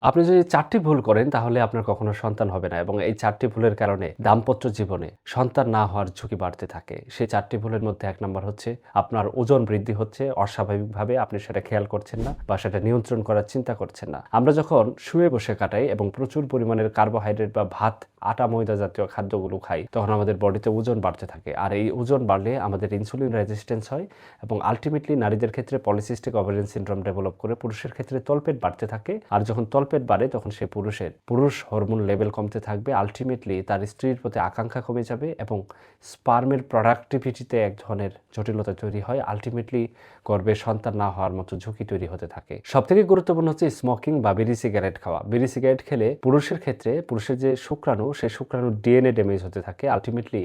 আপনি যদি ৪ টি ভুল করেন তাহলে আপনার কখনো সন্তান হবে না এবং এই ৪ টি ভুলের কারণে দাম্পত্য জীবনে সন্তান না হওয়ার ঝুঁকি বাড়তে থাকে। সেই ৪ টি ভুলের মধ্যে ১ নাম্বার হচ্ছে আপনার ওজন বৃদ্ধি হচ্ছে অস্বাভাবিকভাবে, আপনি সেটা খেয়াল করছেন না বা সেটা নিয়ন্ত্রণ করার চিন্তা করছেন না। আমরা যখন শুয়ে বসে কাটাই এবং প্রচুর পরিমাণের কার্বোহাইড্রেট বা ভাত, আটা, ময়দা জাতীয় খাদ্যগুলো খাই, তখন আমাদের বডিতে ওজন বাড়তে থাকে। আর এই ওজন বাড়লে আমাদের ইনসুলিন রেজিস্ট্যান্স হয় এবং আল্টিমেটলি নারীদের ক্ষেত্রে পলিসিস্টিক ওভারিয়ান সিনড্রোম ডেভেলপ করে, পুরুষের ক্ষেত্রে তলপেট বাড়তে থাকে। আর যখন তলপেট বাড়ে তখন সেই পুরুষ হরমোন লেভেল কমতে থাকবে, আলটিমেটলি তার স্ত্রীর প্রতি আকাঙ্ক্ষা কমে যাবে এবং স্পার্মের প্রোডাক্টিভিটিতে এক ধরনের জটিলতা তৈরি হয়। আলটিমেটলি গর্ভে সন্তান না হওয়ার মতো ঝুঁকি তৈরি হতে থাকে। সবথেকে গুরুত্বপূর্ণ হচ্ছে স্মোকিং বা বিড়ি সিগারেট খাওয়া। বিড়ি সিগারেট খেলে পুরুষের ক্ষেত্রে পুরুষের যে শুক্রাণু, সেই শুক্রাণুর ডিএনএ ড্যামেজ হতে থাকে। আলটিমেটলি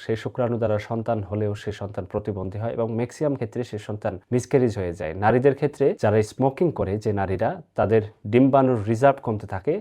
সেই শুক্রাণু দ্বারা সন্তান হলেও সে সন্তান প্রতিবন্ধী হয় এবং ম্যাক্সিমাম ক্ষেত্রে সে সন্তান মিসক্যারেজ হয়ে যায়। নারীদের ক্ষেত্রে যারা স্মোকিং করে, যে নারীরা, তাদের ডিম্বাণুর রিজার্ভ কমতে থাকে।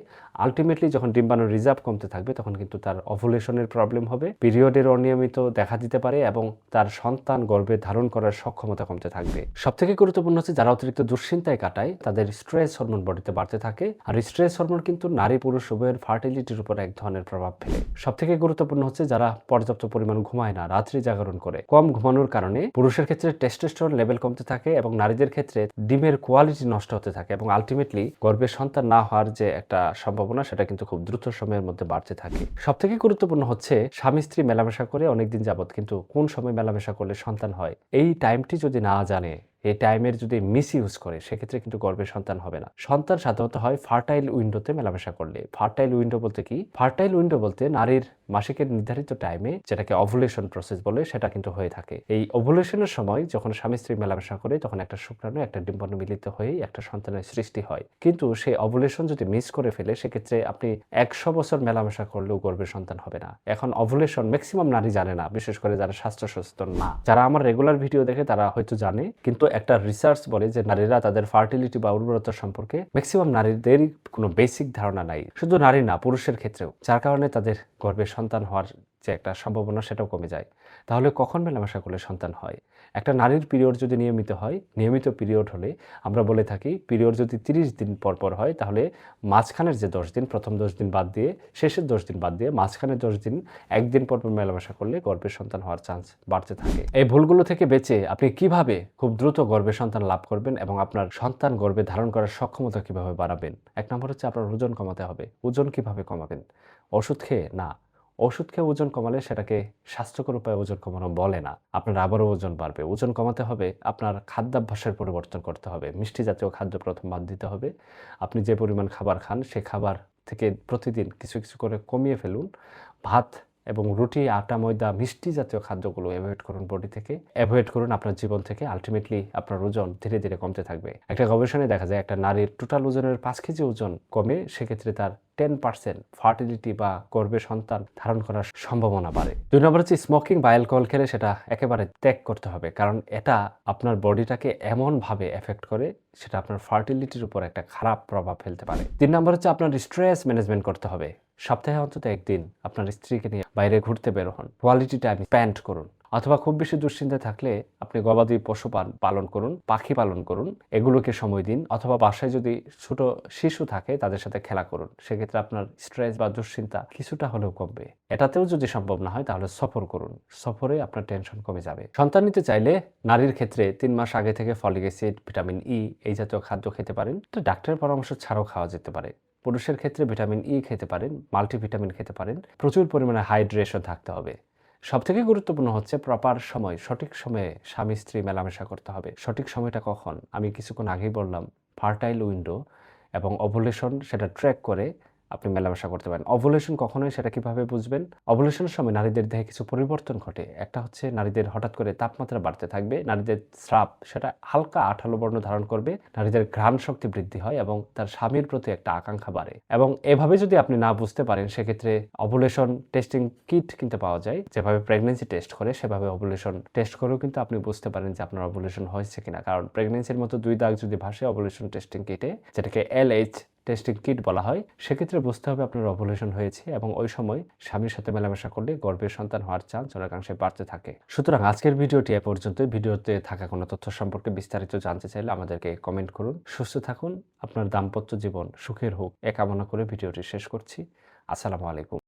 আলটিমেটলি যখন ডিম্বাণুর রিজার্ভ কমতে থাকবে তখন কিন্তু তার ওভুলেশনের প্রবলেম হবে, পিরিয়ডের অনিয়মিত দেখা দিতে পারে এবং তার সন্তান গর্ভে ধারণ করার সক্ষমতা কমতে থাকবে। সবথেকে গুরুত্বপূর্ণ হচ্ছে যারা অতিরিক্ত দুশ্চিন্তায় কাটায়, তাদের স্ট্রেস হরমোন বডিতে বাড়তে থাকে। আর স্ট্রেস হরমোন কিন্তু নারী পুরুষ উভয়ের ফার্টিলিটির উপর এক ধরনের প্রভাব ফেলে। সবথেকে গুরুত্বপূর্ণ হচ্ছে যারা পর্যাপ্ত পরিমাণ ঘুমায় না, রাত্রি জাগরণ করে। কম ঘুমানোর কারণে পুরুষের ক্ষেত্রে টেস্টোস্টেরন লেভেল কমতে থাকে এবং নারীদের ক্ষেত্রে ডিমের কোয়ালিটি নষ্ট হতে থাকে এবং আলটিমেটলি গর্ভে সন্তান না হওয়ার যে একটা সম্ভাবনা, সেটা কিন্তু খুব দ্রুত সময়ের মধ্যে বাড়তে থাকে। সবথেকে গুরুত্বপূর্ণ হচ্ছে স্বামী স্ত্রী মেলামেশা করে অনেকদিন যাবত, কিন্তু কোন সময় মেলামেশা করলে সন্তান হয় এই টাইমটি যদি না জানে, এই টাইমের যদি মিস ইউজ করে, সেক্ষেত্রে কিন্তু গর্ভে সন্তান হবে না। সন্তান সাধারণত হয় ফার্টাইল উইন্ডোতে মেলামেশা করলে। ফার্টাইল উইন্ডো বলতে কি? ফার্টাইল উইন্ডো বলতে নারীর মাসিকের নির্ধারিত টাইমে, যেটাকে ওভুলেশন প্রসেস বলে, সেটা কিন্তু হয়ে থাকে। এই ওভুলেশনের সময় যখন স্বামী স্ত্রী মেলামেশা করে, তখন একটা শুক্রাণু একটা ডিম্বাণু মিলিত হয়ে একটা সন্তানের সৃষ্টি হয়। কিন্তু সেই ওভুলেশন যদি মিস করে ফেলে, সেক্ষেত্রে আপনি 100 বছর মেলামেশা করলেও গর্ভে সন্তান হবে না। এখন ওভুলেশন ম্যাক্সিমাম নারী জানে না, বিশেষ করে যারা স্বাস্থ্য সচেতন না। যারা আমার রেগুলার ভিডিও দেখে তারা হয়তো জানে, কিন্তু একটা রিসার্চ বলে যে নারীরা তাদের ফার্টিলিটি বা উর্বরতা সম্পর্কে ম্যাক্সিমাম নারীদেরই কোনো বেসিক ধারণা নাই। শুধু নারী না, পুরুষের ক্ষেত্রেও, যার কারণে তাদের গর্ভে সন্তান হওয়ার যে একটা সম্ভাবনা, সেটাও কমে যায়। তাহলে কখন মেলামেশা করলে সন্তান হয়? একটা নারীর পিরিয়ড যদি নিয়মিত হয়, নিয়মিত পিরিয়ড হলে আমরা বলে থাকি, পিরিয়ড যদি 30 দিন পর পর হয়, তাহলে মাঝখানের যে 10 দিন, প্রথম 10 দিন বাদ দিয়ে, শেষের 10 দিন বাদ দিয়ে, মাঝখানের 10 দিন একদিন পর পর মেলামেশা করলে গর্ভে সন্তান হওয়ার চান্স বাড়তে থাকে। এই ভুলগুলো থেকে বেঁচে আপনি কিভাবে খুব দ্রুত গর্ভে সন্তান লাভ করবেন এবং আপনার সন্তান গর্ভে ধারণ করার সক্ষমতা কিভাবে বাড়াবেন? 1 নম্বর হচ্ছে আপনার ওজন কমাতে হবে। ওজন কিভাবে কমাবেন? ওষুধ খেয়ে না। ওষুধ খেয়ে ওজন কমালে সেটাকে স্বাস্থ্যকর উপায়ে ওজন কমানো বলে না। আপনার আবারও ওজন বাড়বে। ওজন কমাতে হবে, আপনার খাদ্যাভ্যাসের পরিবর্তন করতে হবে। মিষ্টি জাতীয় খাদ্য প্রথম বাদ দিতে হবে। আপনি যে পরিমাণ খাবার খান, সে খাবার থেকে প্রতিদিন কিছু, কিছু করে কমিয়ে ফেলুন। ভাত এবং রুটি, আটা, ময়দা, মিষ্টি জাতীয় খাদ্যগুলো এভয়েড করুন বডি থেকে। এভয়েড করুন আপনার জীবন থেকে। আল্টিমেটলি আপনার ওজন ধীরে, ধীরে কমতে থাকবে। একটা গবেষণায় দেখা যায়, একটা নারীর টোটাল ওজনের 5 কেজি ওজন কমে, সেক্ষেত্রে তার 10% ফার্টিলিটি বা গর্ভে সন্তান ধারণ করার সম্ভাবনা বাড়ে। 2 নম্বর হচ্ছে স্মোকিং বা অ্যালকোহল খেলে সেটা একেবারে ত্যাগ করতে হবে। কারণ এটা আপনার বডিটাকে এমনভাবে এফেক্ট করে, সেটা আপনার ফার্টিলিটির উপর একটা খারাপ প্রভাব ফেলতে পারে। 3 নম্বর হচ্ছে আপনার স্ট্রেস ম্যানেজমেন্ট করতে হবে। সপ্তাহে অন্তত 1 দিন আপনার স্ত্রীকে নিয়ে বাইরে ঘুরতে বের হন। কোয়ালিটি টাইম স্পেন্ড করুন। অথবা খুব বেশি দুশ্চিন্তায় থাকলে আপনি গবাদি পশু পালন করুন, পাখি পালন করুন, এগুলোকে সময় দিন। অথবা বাসায় যদি ছোট শিশু থাকে, তাদের সাথে খেলা করুন। সেক্ষেত্রে আপনার স্ট্রেস বা দুশ্চিন্তা কিছুটা হলেও কমবে। এটাতেও যদি সম্ভব না হয়, তাহলে সফর করুন। সফরে আপনার টেনশন কমে যাবে। সন্তান নিতে চাইলে নারীর ক্ষেত্রে 3 মাস আগে থেকে ফলিক অ্যাসিড, ভিটামিন ই এই জাতীয় খাদ্য খেতে পারেন। এটা ডাক্তারের পরামর্শ ছাড়াও খাওয়া যেতে পারে। পুরুষের ক্ষেত্রে ভিটামিন ই খেতে পারেন, মাল্টিভিটামিন খেতে পারেন। প্রচুর পরিমাণে হাইড্রেশন থাকতে হবে। সবথেকে গুরুত্বপূর্ণ হচ্ছে প্রপার সময়, সঠিক সময়ে স্বামী স্ত্রী মেলামেশা করতে হবে। সঠিক সময়টা কখন? আমি কিছুক্ষণ আগেই বললাম, ফার্টাইল উইন্ডো এবং ওভুলেশন, সেটা ট্র্যাক করে আপনি মেলামেশা করতে পারেন। ওভুলেশন কখনোই, সেটা কিভাবে বুঝবেন? ওভুলেশনের সময় নারীদের দেহে কিছু পরিবর্তন ঘটে। একটা হচ্ছে নারীদের হঠাৎ করে তাপমাত্রা বাড়তে থাকবে, নারীদের স্রাব সেটা হালকা আঠালো বর্ণ ধারণ করবে, নারীদের ঘ্রাণ শক্তি বৃদ্ধি হয় এবং তার স্বামীর প্রতি একটা আকাঙ্ক্ষা বাড়ে। এবং এভাবে যদি আপনি না বুঝতে পারেন, সেক্ষেত্রে ওভুলেশন টেস্টিং কিট কিনতে পাওয়া যায়। যেভাবে প্রেগন্যান্সি টেস্ট করে, সেভাবে ওভুলেশন টেস্ট করেও কিন্তু আপনি বুঝতে পারেন যে আপনার ওভুলেশন হয়েছে কিনা। কারণ প্রেগন্যান্সির মতো 2 দাগ যদি ভাসে ওভুলেশন টেস্টিং কিটে, যেটাকে LH টেস্টিং কিট বলা হয়, সেক্ষেত্রে বুঝতে হবে আপনার ওভুলেশন হয়েছে এবং ওই সময় স্বামীর সাথে মেলামেশা করলে গর্ভে সন্তান হওয়ার চান্স অনেকাংশে বাড়তে থাকে। সুতরাং আজকের ভিডিওটি এ পর্যন্তই। ভিডিওতে থাকা কোনো তথ্য সম্পর্কে বিস্তারিত জানতে চাইলে আমাদেরকে কমেন্ট করুন। সুস্থ থাকুন, আপনার দাম্পত্য জীবন সুখের হোক এ কামনা করে ভিডিওটি শেষ করছি। আসসালামু আলাইকুম।